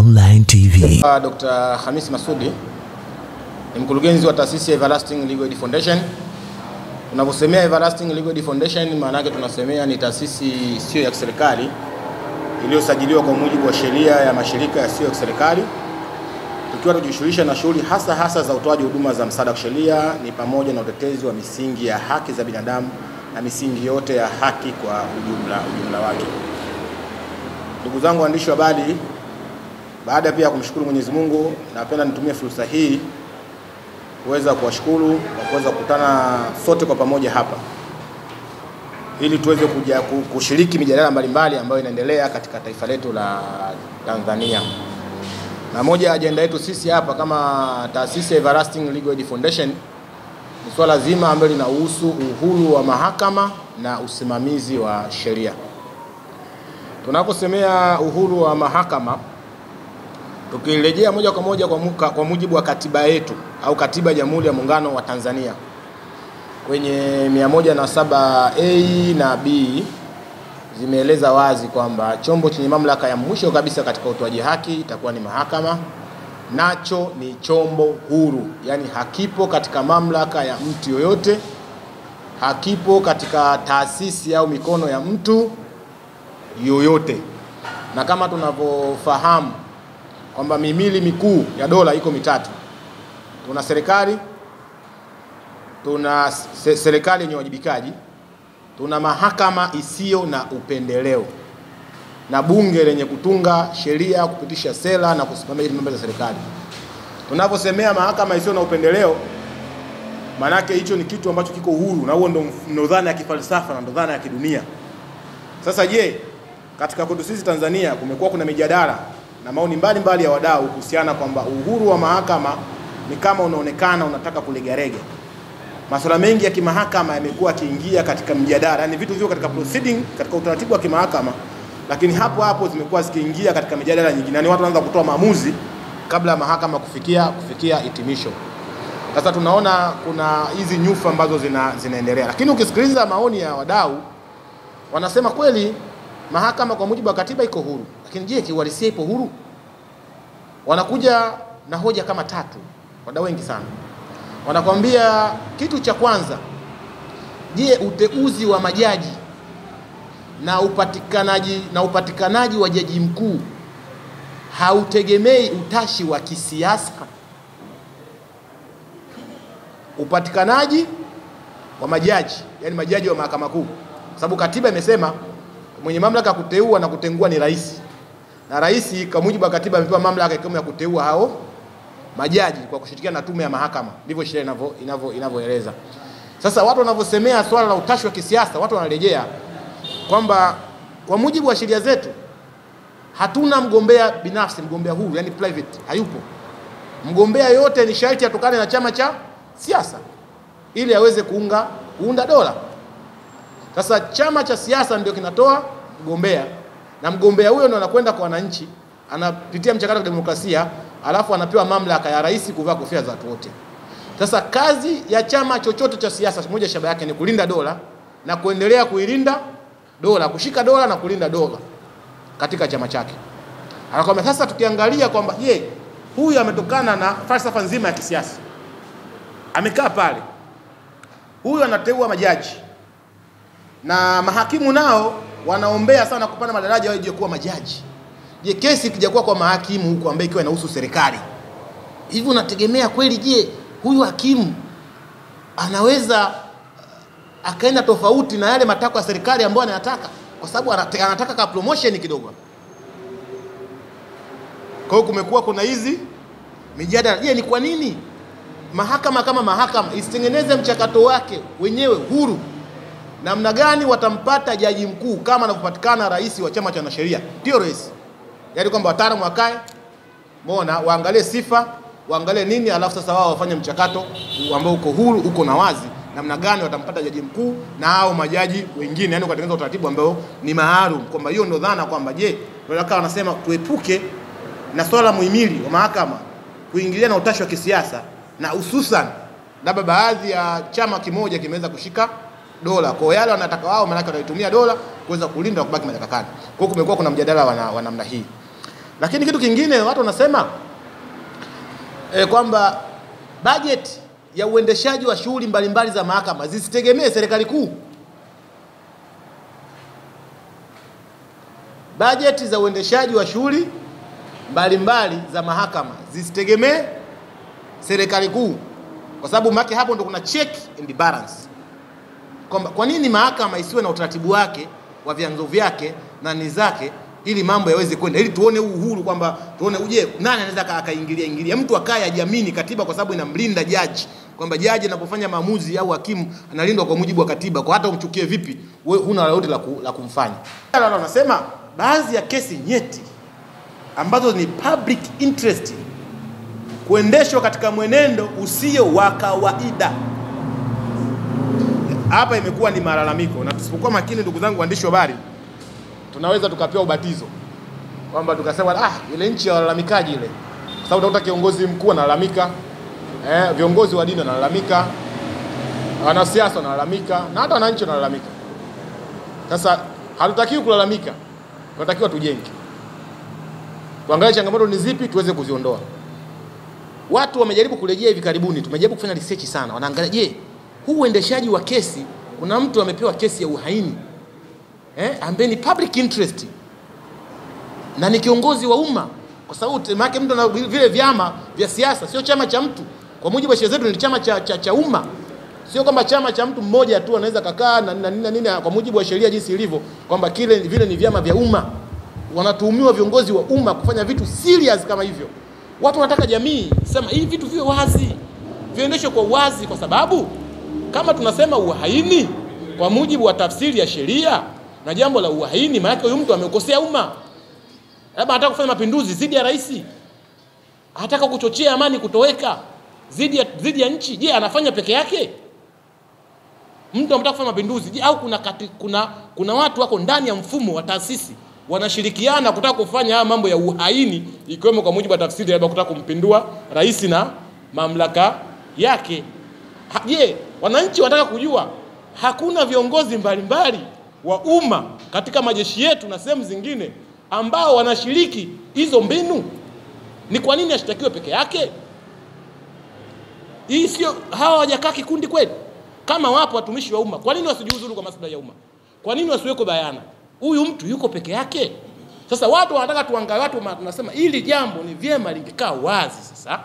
Online TV. Dr. Khamis Masudi ni mkurugenzi wa taasisi ya Everlasting Legal Aid Foundation. Tunaposemea Everlasting Legal Aid Foundation, maana yake tunasemea ni taasisi sio ya serikali iliyosajiliwa kwa mujibu wa sheria ya mashirika yasiyo ya serikali, tukiwa tunajishughulisha na shughuli hasa za utoaji huduma za msaada wa sheria, ni pamoja na utetezi wa misingi ya haki za binadamu na misingi yote ya haki kwa ujumla wake. Ndugu zangu waandishi wa habari, baada pia kumshukuru Mwenyezi Mungu, napenda nitumie fursa hii kuweza kuwashukuru na kuweza kukutana sote kwa pamoja hapa ili tuweze kuja kushiriki mijadala mbalimbali ambayo inaendelea katika taifa letu la Tanzania. Na moja ya ajenda yetu sisi hapa kama taasisi ya Everlasting Legal Aid Foundation ni swala zima ambalo linahusu uhuru wa mahakama na usimamizi wa sheria. Tunaposemea uhuru wa mahakama, tukirejea moja kwa moja kwa mujibu wa katiba yetu au katiba ya Jamhuri ya Muungano wa Tanzania kwenye 107A na B zimeeleza wazi kwamba chombo chenye mamlaka ya mwisho kabisa katika utoaji haki itakuwa ni mahakama, nacho ni chombo huru, yani hakipo katika mamlaka ya mtu yoyote, hakipo katika taasisi au mikono ya mtu yoyote. Na kama tunavyofahamu kwamba mihimili mikuu ya dola iko mitatu. Tuna serikali, tuna serikali yenye wajibikaji, tuna mahakama isiyo na upendeleo, na bunge lenye kutunga sheria, kupitisha sera na kusimamia mambo ya serikali. Tunaposemea mahakama isiyo na upendeleo, maana yake hicho ni kitu ambacho kiko huru, na huo ndio dhana ya kifalsafa na ndio dhana ya kidunia. Sasa je, katika kwetu sisi Tanzania kumekuwa kuna mijadala na maoni mbalimbali ya wadau kuhusiana kwamba uhuru wa mahakama ni kama unaonekana unataka kulegarege. Masuala mengi ya kimahakama yamekuwa kiingia katika mjadala, yani vitu vio katika proceeding, katika utaratibu wa kimahakama, lakini hapo zimekuwa zikiingia katika mijadala nyingine. Yani watu wanaanza kutoa maamuzi kabla ya mahakama kufikia hitimisho. Sasa tunaona kuna hizi nyufa ambazo zinaendelea. Lakini ukisikiliza maoni ya wadau, wanasema kweli mahakama kwa mujibu wa katiba iko huru. Lakini je, kiuhalisia ipo huru? Wanakuja na hoja kama tatu, wadau wengi sana. Wanakwambia kitu cha kwanza, je, uteuzi wa majaji na upatikanaji wa jaji mkuu hautegemei utashi wa kisiasa? Upatikanaji wa majaji, yani majaji wa mahakama kuu, sababu katiba imesema mwenye mamlaka kuteua na kutengua ni rais. Na rais kwa mujibu wa katiba amepewa mamlaka ya kuteua hao majaji kwa kushirikiana na tume ya mahakama. Ndivyo sheria inavyoeleza. Sasa watu wanavyosemea swala la utashi wa kisiasa, watu wanarejea kwamba kwa mujibu wa sheria zetu hatuna mgombea binafsi, mgombea huru, yani private, hayupo. Mgombea yote ni sharti atokane na chama cha siasa ili aweze kuunda dola. Sasa chama cha siasa ndio kinatoa mgombea, na mgombea huyo ndio anakwenda kwa wananchi, anapitia mchakato wa demokrasia, alafu anapewa mamlaka ya rais kuvaa kofia za watu wote. Sasa kazi ya chama chochote cha siasa, moja shabaha yake ni kulinda dola na kuendelea kuilinda dola, kushika dola na kulinda dola katika chama chake. Anakwambia sasa tukiangalia kwamba je, huyu ametokana na falsafa nzima ya kisiasa, amekaa pale, huyu anateua majaji, na mahakimu nao wanaombea sana kupanda madaraja waje kuwa majaji. Je, kesi ikijakuwa kwa mahakimu huko ambaye ikiwa inahusu serikali, hivi unategemea kweli je huyu hakimu anaweza akaenda tofauti na yale matakwa ya serikali ambayo anayataka, kwa sababu anataka ka promotion kidogo? Kwa hiyo kumekuwa kuna hizi mijadala. Je, ni kwa nini mahakama kama mahakama isitengeneze mchakato wake wenyewe huru? Namna gani watampata jaji mkuu kama anapopatikana rais wa chama cha wanasheria? Ndio rais. Yaani kwamba wataalamu wakae, mbona waangalie sifa, waangalie nini, alafu sasa wao wafanye mchakato ambao uko huru, uko na wazi, namna gani watampata jaji mkuu na hao majaji wengine, yani kutengeneza utaratibu ambao ni maalum. Kwamba hiyo ndio dhana kwamba je, wakawa wanasema tuepuke na swala muhimili wa mahakama kuingilia na utashi wa kisiasa, na hususan labda baadhi ya chama kimoja kimeweza kushika dola. Kwa yale wanataka wao, maana wataitumia dola kuweza kulinda kubaki madarakani. Kwa hiyo kumekuwa kuna mjadala wa namna hii. Lakini kitu kingine watu wanasema kwamba budget ya uendeshaji wa shughuli mbalimbali za mahakama zisitegemee serikali kuu. Budget za uendeshaji wa shughuli mbalimbali za mahakama zisitegemee serikali kuu, kwa sababu maki hapo ndo kuna check and balance. Kwa nini mahakama isiwe na utaratibu wake wa vyanzo vyake na ni zake, ili mambo yaweze kwenda, ili tuone uhuru, kwamba tuone uje nani anaweza akaingilia mtu akaye ajiamini katiba, kwa sababu inamlinda jaji, kwamba jaji anapofanya maamuzi au hakimu analindwa kwa mujibu wa katiba, kwa hata umchukie vipi wewe huna lolote la kumfanya. Wanasema baadhi ya kesi nyeti ambazo ni public interest kuendeshwa katika mwenendo usio wa kawaida. Hapa imekuwa ni malalamiko, na tusipokuwa makini, ndugu zangu waandishi wa habari, tunaweza tukapewa ubatizo kwamba tukasema ile nchi ya walalamikaji ile, kwa sababu utakuta kiongozi mkuu analalamika, viongozi wa dini wanalalamika, wanasiasa wanalalamika, na hata wananchi wanalalamika. Sasa hatutakiwi kulalamika, tunatakiwa tujenge, tuangalie changamoto ni zipi, tuweze kuziondoa. Watu wamejaribu kurejea hivi karibuni, tumejaribu kufanya research sana, wanaangalia je, huu uendeshaji wa kesi, kuna mtu amepewa kesi ya uhaini ambaye ni public interest na ni kiongozi wa umma, kwa sababu maana mtu na vile vyama vya siasa sio chama cha mtu. Kwa mujibu wa sheria zetu ni chama cha umma, sio kwamba chama cha mtu mmoja tu anaweza kakaa na nini. Kwa mujibu wa sheria jinsi ilivyo, kwamba vile ni vyama vya umma, wanatuhumiwa viongozi wa umma kufanya vitu serious kama hivyo. Watu wanataka jamii sema hivi vitu viwe wazi, viendeshwe kwa wazi, kwa sababu kama tunasema uhaini kwa mujibu wa tafsiri ya sheria, na jambo la uhaini maana yake huyu mtu ameukosea umma, labda anataka kufanya mapinduzi dhidi ya rais, anataka kuchochea amani kutoweka dhidi ya nchi. Je, anafanya peke yake? Mtu anataka kufanya mapinduzi, je, au kuna watu wako ndani ya mfumo wa taasisi wanashirikiana kutaka kufanya haya mambo ya uhaini, ikiwemo kwa mujibu wa tafsiri labda kutaka kumpindua rais na mamlaka yake? Je, wananchi wanataka kujua hakuna viongozi mbalimbali wa umma katika majeshi yetu na sehemu zingine ambao wanashiriki hizo mbinu? Ni kwa nini ashitakiwe peke yake? Hii sio, hawa hawajakaa kikundi kweli? Kama wapo watumishi wa umma, kwa nini wasijiuzuru kwa maslahi ya umma? Kwa nini wasiweko bayana huyu mtu yuko peke yake? Sasa watu wanataka tuangalie, watu tunasema hili jambo ni vyema lingekaa wazi sasa,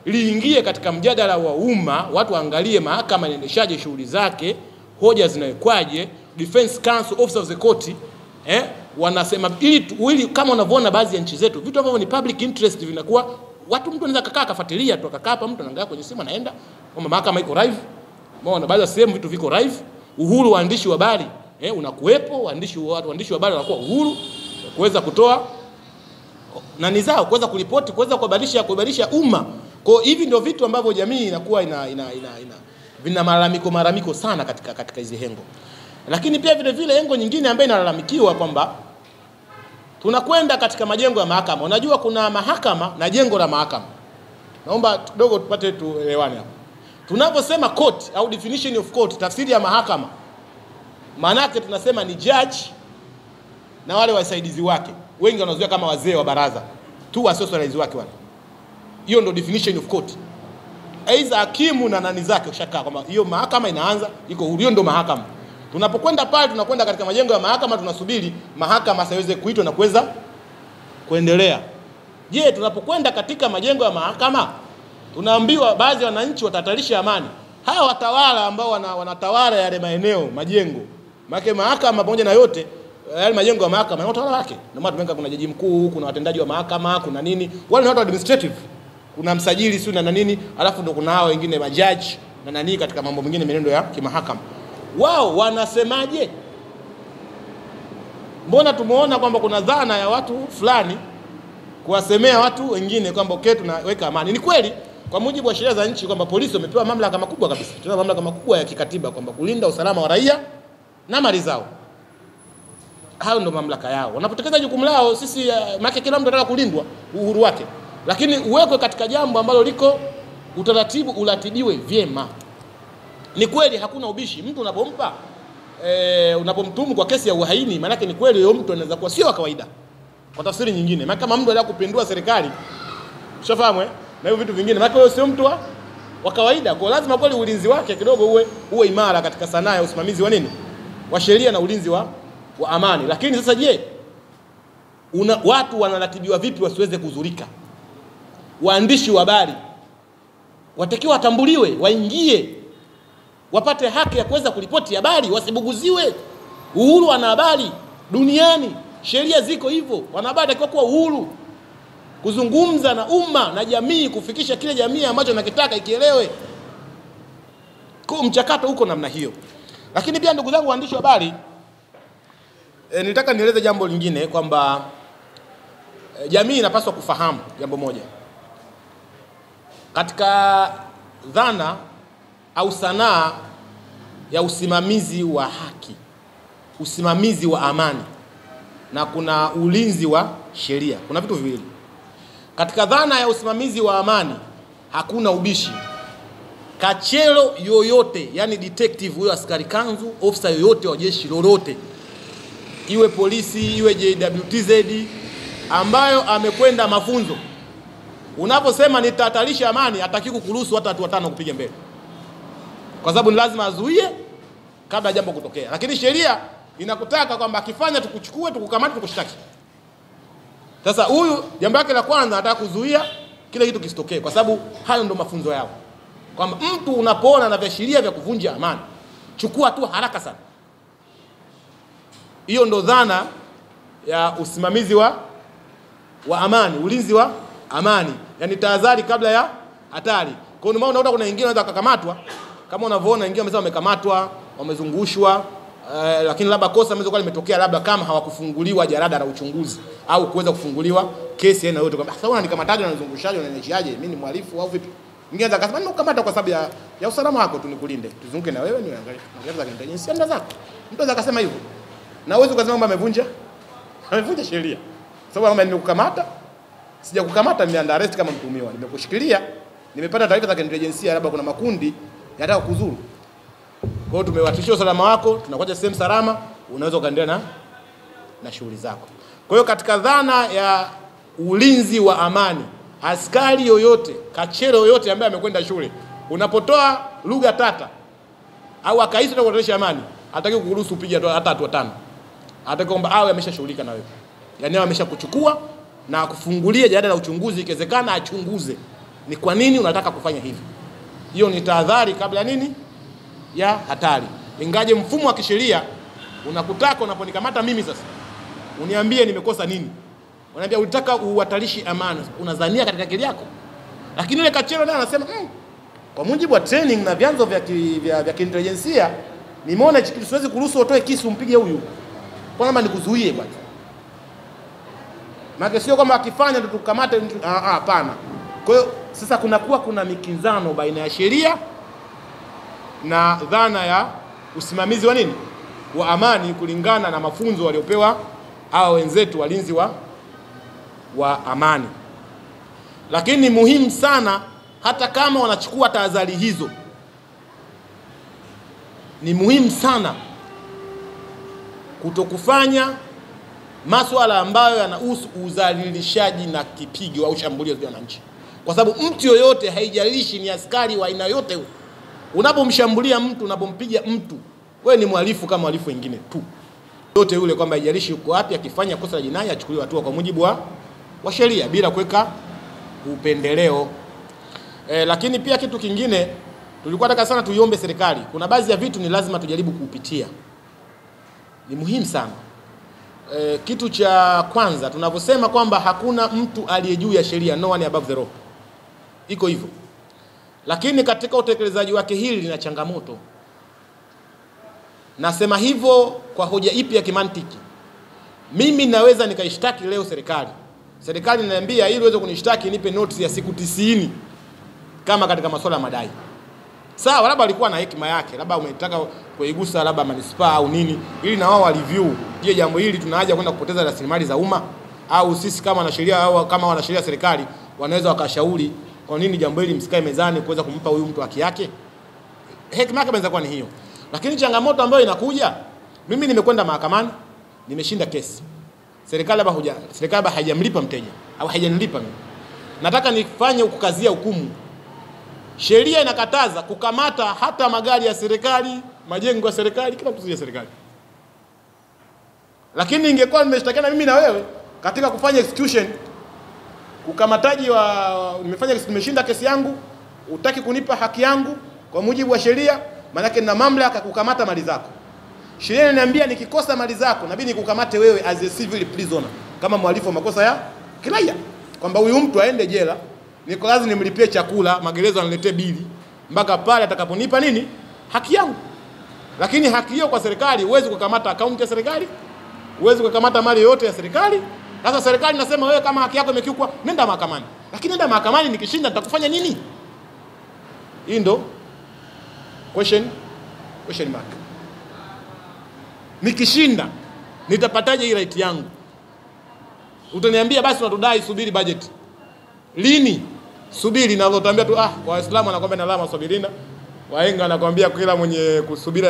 liingie katika mjadala wa umma, watu waangalie mahakama inaendeshaje shughuli zake, hoja zinawekwaje, defense counsel, officer of the court, wanasema ili kama unavyoona baadhi ya nchi zetu vitu ambavyo ni public interest vinakuwa mtu anaweza kukaa akafuatilia tu, akakaa hapa, mtu anaangalia kwenye simu anaenda kwamba mahakama iko live. Umeona baadhi ya sehemu vitu viko live. Uhuru wa waandishi wa habari unakuwepo, waandishi wa habari wanakuwa uhuru kuweza kutoa nani zao, kuweza kuripoti, kuweza kubadilisha umma. Kwa hivi ndio vitu ambavyo jamii inakuwa vina malalamiko sana katika hizi hengo. Lakini pia vile vile hengo nyingine ambayo inalalamikiwa kwamba tunakwenda katika majengo ya mahakama. Unajua kuna mahakama na jengo la mahakama. Naomba kidogo tupate tuelewane hapo. Tunaposema court au definition of court, tafsiri ya mahakama, maana yake tunasema ni judge na wale wasaidizi wake. Wengi wanazoea kama wazee wa baraza tu, wasaidizi wake wale. Hiyo ndio definition of court. Aidha hakimu na nani zake ushakaa kwamba hiyo mahakama inaanza iko huru, hiyo ndio mahakama. Tunapokwenda pale, tunakwenda katika majengo ya mahakama, tunasubiri mahakama siweze kuitwa na kuweza kuendelea. Je, tunapokwenda katika majengo ya mahakama tunaambiwa baadhi ya wananchi watatarisha amani. Hawa watawala ambao wanatawala yale maeneo, majengo, maana mahakama pamoja na yote yale majengo ya mahakama na utawala wake. Ndio maana tumeweka kuna jaji mkuu, kuna watendaji wa mahakama, kuna nini, wale ni watu administrative, kuna msajili sio na nini, alafu ndio kuna hao wengine majaji na nani katika mambo mengine menendo ya kimahakama. Wao wanasemaje? Mbona tumeona kwamba kuna dhana ya watu fulani kuwasemea watu wengine kwamba okay tunaweka amani. Ni kweli kwa mujibu wa sheria za nchi kwamba polisi wamepewa mamlaka makubwa kabisa. Tuna mamlaka makubwa ya kikatiba kwamba kulinda usalama wa raia na mali zao. Hao ndio mamlaka yao. Wanapotekeleza jukumu lao, sisi maana kila mtu anataka kulindwa uhuru wake. Lakini uwekwe katika jambo ambalo liko utaratibu, uratibiwe vyema. Ni kweli hakuna ubishi. Mtu unapomtumu kwa kesi ya uhaini, maana ni kweli huyo mtu anaweza kuwa sio wa kawaida. Kwa tafsiri nyingine, maana kama mtu anataka kupindua serikali, ushafahamu na hivyo vitu vingine, maana wewe sio mtu wa kawaida, kwa lazima kweli ulinzi wake kidogo uwe imara katika sanaa ya usimamizi wa nini? Wa sheria na ulinzi wa amani. Lakini sasa je, watu wanaratibiwa vipi wasiweze kuzurika? Waandishi wa habari watakiwa watambuliwe, waingie, wapate haki ya kuweza kuripoti habari, wasibuguziwe. Uhuru wa habari duniani, sheria ziko hivyo. Wanahabari watakiwa kuwa uhuru kuzungumza na umma na jamii, kufikisha kile jamii ambacho nakitaka ikielewe. Kwa mchakato huko namna hiyo. Lakini pia ndugu zangu waandishi wa habari, nilitaka nieleze jambo lingine kwamba jamii inapaswa kufahamu jambo moja. Katika dhana au sanaa ya usimamizi wa haki, usimamizi wa amani, na kuna ulinzi wa sheria, kuna vitu viwili. Katika dhana ya usimamizi wa amani hakuna ubishi. Kachero yoyote, yani detective huyo, askari kanzu, officer yoyote wa jeshi lolote, iwe polisi, iwe JWTZ, ambayo amekwenda mafunzo, unaposema nitahatarisha amani, hataki kukuruhusu hata watu watano kupiga mbele, kwa sababu ni lazima azuie kabla jambo kutokea. Lakini sheria inakutaka kwamba akifanya tukuchukue, tukukamate, tukushtaki. Sasa huyu jambo lake la kwanza anataka kuzuia kile kitu kisitokee, kwa sababu hayo ndo mafunzo yao, kwamba mtu unapoona na viashiria vya kuvunja amani, chukua tu haraka sana. Hiyo ndo dhana ya usimamizi wa amani, ulinzi wa amani, yani tahadhari kabla ya hatari. Kwa hiyo unaona kuna wengine wanaweza kukamatwa, kama unavyoona wengine wamesema wamekamatwa, wamezungushwa, lakini labda kosa limeweza kuwa limetokea labda kama hawakufunguliwa jarada la uchunguzi au kuweza kufunguliwa kesi aina yote, kwamba sasa unanikamataje na nizungushaje na niachiaje, mimi ni mhalifu au vipi? Mwingine akasema nikukamata kwa sababu ya usalama wako tu, nikulinde, tuzunguke na wewe, niangalie ngeza za intelligence ndio zako. Mtu akasema hivyo, na uwezo ukasema kwamba amevunja sheria, sababu kama nimekukamata, sijakukamata, nimeanda arrest kama mtuhumiwa, nimekushikilia, nimepata taarifa za intelligence, labda kuna makundi yanataka kuzuru. Kwa hiyo tumewatishia usalama wako, tunakuja sehemu salama, unaweza ukaendelea na shughuli zako. Kwa hiyo katika dhana ya ulinzi wa amani, askari yoyote, kachero yoyote ambaye amekwenda shule, unapotoa lugha tata au akaisi na kurejesha amani, hataki kukuruhusu upige hata watu watano. Hataki kwamba awe ameshashughulika na wewe, yani awe ameshakuchukua na kufungulia jarada la uchunguzi, ikiwezekana achunguze ni kwa nini unataka kufanya hivi. Hiyo ni tahadhari kabla nini ya hatari. Ingaje mfumo wa kisheria unakutaka unaponikamata mimi sasa uniambie nimekosa nini. Unaniambia unataka uhatarishi amani, unadhania katika akili yako. Lakini yule kachero naye anasema kwa mujibu wa training na vyanzo vya kiintelijensia, nimeona hichi kitu siwezi kuruhusu utoe kisu umpige huyu, kwa nini nikuzuie bwana? Maana sio kama akifanya ndio tukamate, hapana. Kwa hiyo sasa kuna mikinzano baina ya sheria na dhana ya usimamizi wa nini wa amani, kulingana na mafunzo waliopewa hao wenzetu walinzi wa amani. Lakini muhimu sana, hata kama wanachukua tahadhari hizo, ni muhimu sana kutokufanya masuala ambayo yanahusu udhalilishaji na kipigo au shambulio dhidi ya wananchi, kwa sababu mtu yoyote, haijalishi ni askari wa aina yote, unapomshambulia mtu, unapompiga mtu, wewe ni mhalifu kama wahalifu wengine tu. Yote yule, kwamba haijalishi yuko wapi, akifanya kosa la jinai achukuliwe hatua kwa mujibu wa sheria bila kuweka upendeleo. Lakini pia kitu kingine tulikuwa nataka sana tuiombe serikali, kuna baadhi ya vitu ni lazima tujaribu kupitia, ni muhimu sana. Kitu cha kwanza, tunavyosema kwamba hakuna mtu aliye juu ya sheria, no one above the law, iko hivyo. Lakini katika utekelezaji wake hili lina changamoto. Nasema hivyo kwa hoja ipi ya kimantiki? Mimi naweza nikaishtaki leo serikali inaniambia ili uweze kunishtaki nipe notice ya siku 90 kama katika masuala ya madai. Sawa, labda alikuwa na hekima yake, labda umetaka kuigusa labda manispaa au nini, ili na wao waliview, je, jambo hili tunahaja kwenda kupoteza rasilimali za umma, au sisi kama wanasheria au kama wanasheria serikali wanaweza wakashauri kwa nini jambo hili msikae mezani kuweza kumpa huyu mtu haki yake. Hekima yake inaweza kuwa ni hiyo. Lakini changamoto ambayo inakuja, mimi nimekwenda mahakamani, nimeshinda kesi. serikali haijamlipa mteja au haijanilipa mimi, nataka nifanye kukazia hukumu. Sheria inakataza kukamata hata magari ya serikali, majengo ya serikali, kila kitu cha serikali. Lakini ingekuwa nimeshtakiana mimi na wewe katika kufanya execution, ukamataji nimeshinda kesi yangu, utaki kunipa haki yangu kwa mujibu wa sheria, maana yake nina mamlaka kukamata mali zako. Sheria inaniambia nikikosa mali zako inabidi nikukamate wewe as a civil prisoner, kama mhalifu wa makosa ya kiraia, kwamba huyu mtu aende jela, niko lazima nimlipie chakula, magereza aniletee bili mpaka pale atakaponipa nini? Haki yangu. Lakini haki hiyo kwa serikali, huwezi kukamata akaunti ya serikali, huwezi kukamata mali yote ya serikali. Sasa serikali inasema wewe kama haki yako imekiukwa, nenda mahakamani. Lakini nenda mahakamani, nikishinda nitakufanya nini? Hii ndo question mark. Nikishinda nitapataje hii right yangu? Utaniambia basi unatudai, subiri budget. Lini? Subiri, na utaniambia tu kwa Waislamu anakuambia na lama subirina. Wahenga anakuambia kila mwenye kusubira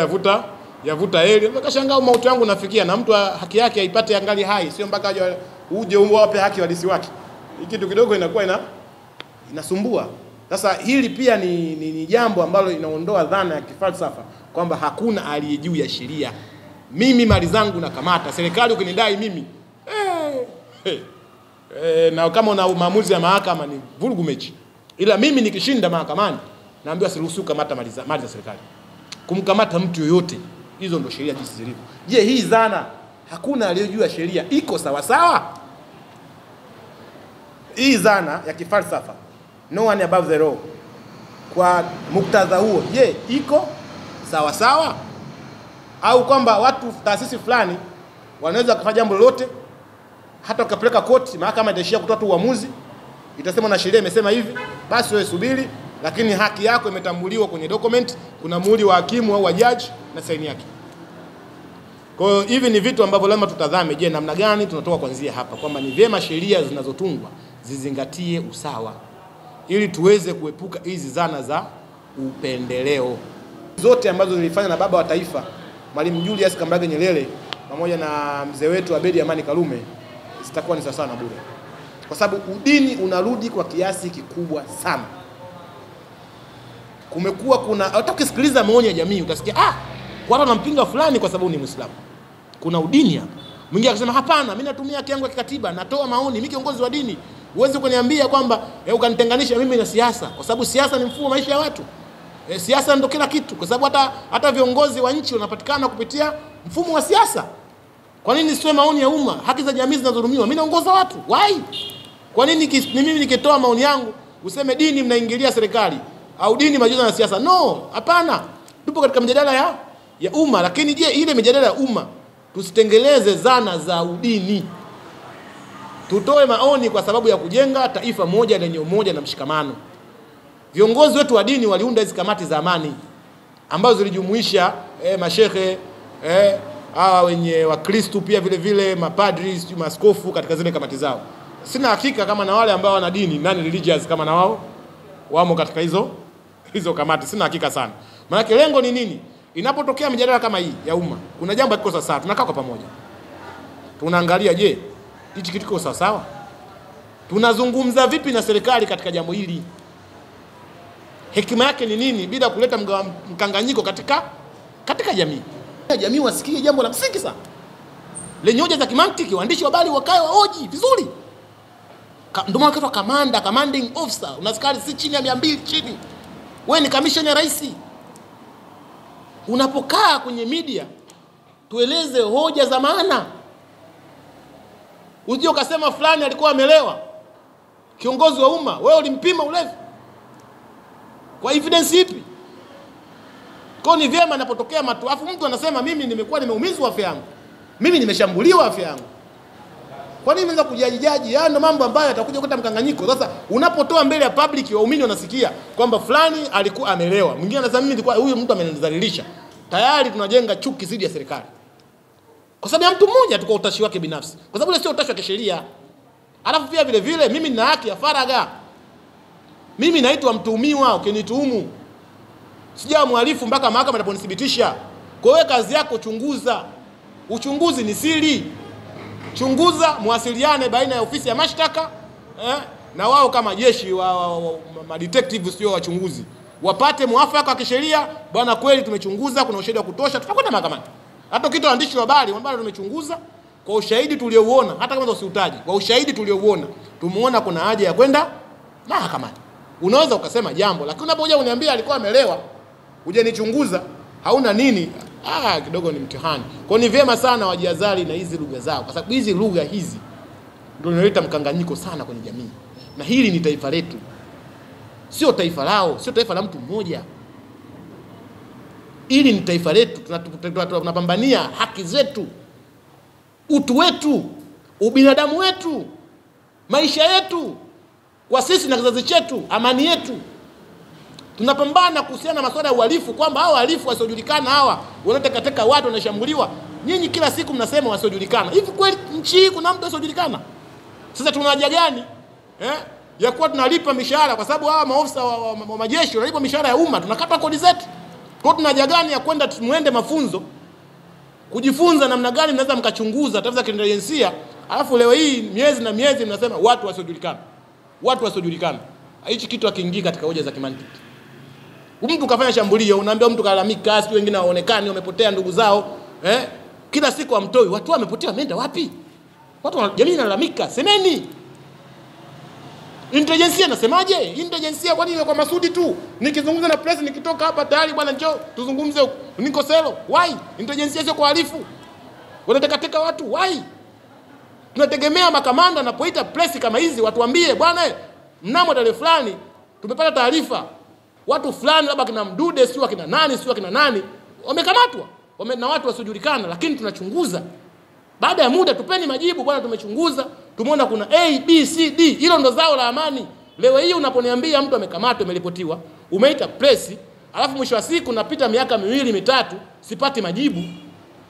yavuta heri. Ukashangaa mauti yangu nafikia, na mtu haki yake aipate angali hai, sio mpaka uje uwape haki wadisi wake. Hiki kitu kidogo inakuwa inasumbua. Sasa hili pia ni jambo ambalo inaondoa dhana ya kifalsafa kwamba hakuna aliye juu ya sheria. Mimi mali zangu nakamata, serikali ukinidai mimi na kama una maamuzi ya mahakama ni vurugu mechi. Ila mimi nikishinda mahakamani naambiwa siruhusu kukamata mali za serikali, kumkamata mtu yoyote. Hizo ndo sheria jinsi zilivyo. Je, hii dhana hakuna aliyejua sheria iko sawa sawa? Hii dhana ya kifalsafa, no one above the law, kwa muktadha huo, je, iko sawa sawa? Au kwamba watu taasisi fulani wanaweza kufanya jambo lolote, hata ukapeleka koti, mahakama itaishia kutoa tu uamuzi, itasema na sheria imesema hivi, basi wewe subiri, lakini haki yako imetambuliwa kwenye document, kuna muhuri wa hakimu au wa judge na saini yake. Kwa hiyo hivi ni vitu ambavyo lazima tutazame, je, namna gani tunatoka kuanzia hapa, kwamba ni vyema sheria zinazotungwa zizingatie usawa ili tuweze kuepuka hizi zana za upendeleo. Zote ambazo zilifanya na baba wa taifa Mwalimu Julius Kambarage Nyerere pamoja na mzee wetu Abedi Amani Karume zitakuwa ni sawa na bure. Kwa sababu udini unarudi kwa kiasi kikubwa sana. Kumekuwa hata ukisikiliza maoni ya jamii utasikia watu wanampinga fulani kwa sababu ni Muislamu. Kuna udini hapa. Mwingine akasema hapana, mimi natumia haki yangu ya kikatiba, natoa maoni, mimi kiongozi wa dini. Uweze kuniambia kwamba ukanitenganisha mimi na siasa, kwa sababu siasa ni mfumo wa maisha ya watu. Siasa ndio kila kitu, kwa sababu hata viongozi wa nchi wanapatikana kupitia mfumo wa siasa. Kwa nini nisiwe maoni ya umma? Haki za jamii zinadhulumiwa, mimi naongoza watu. Why? Kwa nini mimi nikitoa maoni yangu useme dini mnaingilia serikali au dini majuza na siasa? No, hapana. Tupo katika mjadala ya umma, lakini je, ile mjadala ya umma tusitengeleze zana za udini. Tutoe maoni kwa sababu ya kujenga taifa moja lenye umoja na mshikamano. Viongozi wetu wa dini waliunda hizo kamati za amani ambazo zilijumuisha mashehe, wenye Wakristo pia vile vile mapadri, maaskofu katika zile kamati zao. Sina hakika kama na wale ambao wana dini nani religious kama na wao wamo katika hizo kamati, sina hakika sana. Maana lengo ni nini? Inapotokea mjadala kama hii ya umma, kuna jambo liko sawa, tunakaa kwa pamoja. Tunaangalia, je, hichi kitu kiko sawa? Tunazungumza vipi na serikali katika jambo hili? Hekima yake ni nini bila kuleta mkanganyiko katika jamii? Jamii wasikie jambo la msingi sana, lenye hoja za kimantiki, waandishi wa habari wakae waoji vizuri. Ndio maana kwa commanding officer, unasikari si chini ya 200 chini. Wewe ni commissioner rais. Unapokaa kwenye media, tueleze hoja za maana. Uje ukasema fulani alikuwa amelewa, kiongozi wa umma, wewe ulimpima ulevi kwa evidence ipi? Kwa ni vyema napotokea afu mtu anasema mimi nimekuwa nimeumizwa afya yangu, mimi nimeshambuliwa afya yangu. Kwa nini mnaweza kujaji? Ndio mambo ambayo yatakuja kuleta mkanganyiko. Sasa unapotoa mbele ya public, waumini wanasikia kwamba fulani alikuwa amelewa, mwingine anasema mimi nilikuwa, huyu mtu amenidhalilisha, tayari tunajenga chuki dhidi ya serikali kwa sababu ya mtu mmoja tu, kwa utashi wake binafsi, kwa sababu ile sio utashi wa kisheria. Alafu pia vile vile mimi nina haki ya faragha. Mimi naitwa mtuhumiwa, ukinituhumu sijawa mhalifu mpaka mahakama itaponithibitisha. Kwa hiyo kazi yako chunguza. Uchunguzi ni siri. chunguza, muwasiliane baina ya ofisi ya mashtaka na wao kama jeshi ma detective sio wachunguzi, wapate muafaka wa kisheria. Bwana, kweli tumechunguza, kuna ushahidi wa kutosha, tutakwenda mahakamani. Hata kitu waandishi wa habari ambao tumechunguza kwa ushahidi tuliouona, hata kama usiutaji, kwa ushahidi tuliouona tumuona kuna haja ya kwenda mahakamani. Unaweza ukasema jambo, lakini unapokuja uniambia alikuwa amelewa, uje nichunguza, hauna nini, kidogo ni mtihani. Kwa ni vyema sana wajihadhari na hizi lugha zao, kwa sababu hizi lugha hizi ndio zinaleta mkanganyiko sana kwenye jamii. Na hili ni taifa letu, sio taifa lao, sio taifa la mtu mmoja. Hili ni taifa letu, tunapambania haki zetu, utu wetu, ubinadamu wetu, maisha yetu, kwa sisi na kizazi chetu, amani yetu. Tunapambana kuhusiana na masuala ya uhalifu, kwamba hao wahalifu wasiojulikana hawa wanatekateka watu, wanashambuliwa. Nyinyi kila siku mnasema wasiojulikana. Hivi kweli nchi hii kuna mtu asiojulikana? Sasa tuna haja gani ya kuwa tunalipa mishahara, kwa sababu hawa maofisa wa majeshi wanalipa mishahara ya umma, tunakata kodi zetu. Kwa tuna haja gani ya kwenda muende mafunzo kujifunza namna gani mnaweza mkachunguza taarifa za kiintelijensia, alafu leo hii miezi na miezi mnasema watu wasiojulikana, watu wasiojulikana. Hichi kitu hakiingii katika hoja za kimantiki. Mtu kafanya shambulio, unaambia mtu kalalamika, sio wengine waonekani wamepotea ndugu zao, kila siku amtoi, watu wamepotea, wameenda wapi? Watu jamii inalalamika, semeni. Intelijensia nasemaje? Intelijensia kwa nini kwa Masudi tu? Nikizungumza na press nikitoka hapa tayari bwana njoo tuzungumze, niko selo. Why? Intelijensia sio kwa wahalifu. Wanatekateka watu, why? Tunategemea makamanda anapoita press kama hizi watuambie bwana mnamo tarehe fulani tumepata taarifa watu fulani labda kina Mdude sio kina nani wamekamatwa, na watu wasiojulikana, lakini tunachunguza. Baada ya muda tupeni majibu, bwana tumechunguza, tumeona kuna A B C D. Hilo ndo zao la amani. Leo hii unaponiambia mtu amekamatwa, ameripotiwa, umeita press, alafu mwisho wa siku napita miaka 2 3 sipati majibu,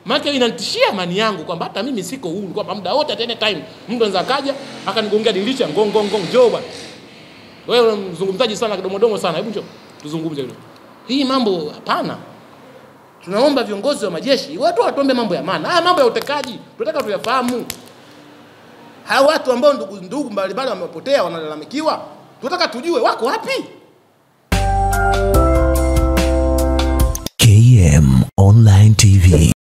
maana inanitishia amani yangu kwamba hata mimi siko huru, kwamba muda wote at any time mtu anaweza kaja akanigongea dirisha ngong njoo bwana. Wewe mzungumzaji sana kidomodomo sana, hebu njoo tuzungumze hilo. Hii mambo hapana. Tunaomba viongozi wa majeshi watu watuombe mambo ya maana. Haya mambo ya utekaji tunataka tuyafahamu. Hao watu ambao ndugu mbalimbali wamepotea wanalalamikiwa, tunataka tujue wako wapi. KM Online TV.